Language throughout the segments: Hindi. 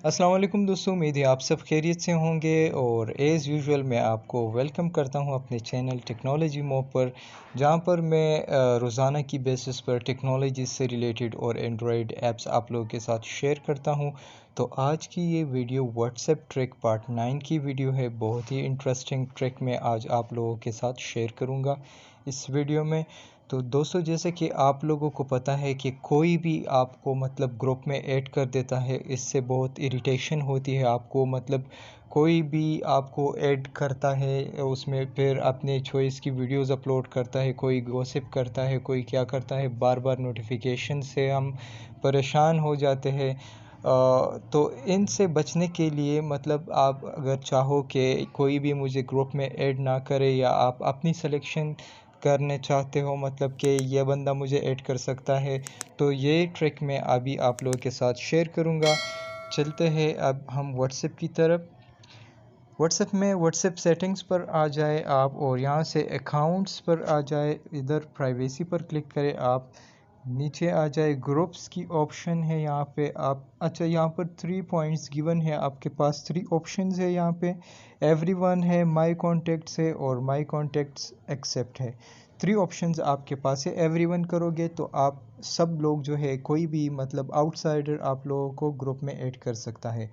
अस्सलाम वालेकुम दोस्तों, उम्मीद है आप सब खैरियत से होंगे और एज़ यूजुअल मैं आपको वेलकम करता हूं अपने चैनल टेक्नोलॉजी मोब पर, जहां पर मैं रोज़ाना की बेसिस पर टेक्नोलॉजी से रिलेटेड और एंड्रॉयड ऐप्स आप लोगों के साथ शेयर करता हूं। तो आज की ये वीडियो व्हाट्सएप ट्रिक पार्ट 9 की वीडियो है। बहुत ही इंटरेस्टिंग ट्रिक मैं आज आप लोगों के साथ शेयर करूंगा इस वीडियो में। तो दोस्तों, जैसे कि आप लोगों को पता है कि कोई भी आपको मतलब ग्रुप में ऐड कर देता है, इससे बहुत इरिटेशन होती है आपको। मतलब कोई भी आपको ऐड करता है उसमें, फिर अपने चॉइस की वीडियोस अपलोड करता है, कोई गॉसिप करता है, कोई क्या करता है, बार बार नोटिफिकेशन से हम परेशान हो जाते हैं। तो इनसे बचने के लिए मतलब आप अगर चाहो कि कोई भी मुझे ग्रुप में ऐड ना करे, या आप अपनी सिलेक्शन करने चाहते हो मतलब कि ये बंदा मुझे ऐड कर सकता है, तो ये ट्रिक मैं अभी आप लोगों के साथ शेयर करूँगा। चलते हैं अब हम व्हाट्सएप की तरफ। व्हाट्सएप सेटिंग्स पर आ जाए आप और यहाँ से अकाउंट्स पर आ जाए, इधर प्राइवेसी पर क्लिक करें आप। नीचे आ जाए, ग्रुप्स की ऑप्शन है यहाँ पे आप। अच्छा, यहाँ पर 3 पॉइंट्स गिवन है, आपके पास 3 ऑप्शंस है यहाँ पे। एवरीवन है, माय कॉन्टेक्ट्स है और माय कॉन्टेक्ट्स एक्सेप्ट है। 3 ऑप्शंस आपके पास है। एवरीवन करोगे तो आप सब लोग जो है, कोई भी मतलब आउटसाइडर आप लोगों को ग्रुप में ऐड कर सकता है।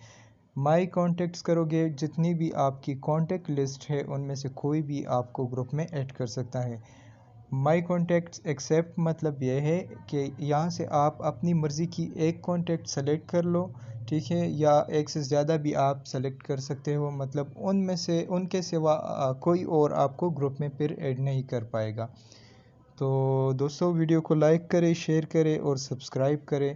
माय कॉन्टेक्ट्स करोगे, जितनी भी आपकी कॉन्टेक्ट लिस्ट है उनमें से कोई भी आपको ग्रुप में ऐड कर सकता है। माई कॉन्टैक्ट्स एक्सेप्ट मतलब यह है कि यहाँ से आप अपनी मर्ज़ी की एक कॉन्टैक्ट सेलेक्ट कर लो, ठीक है, या एक से ज़्यादा भी आप सेलेक्ट कर सकते हो। मतलब उनमें से उनके सिवा कोई और आपको ग्रुप में फिर ऐड नहीं कर पाएगा। तो दोस्तों, वीडियो को लाइक करें, शेयर करें और सब्सक्राइब करें।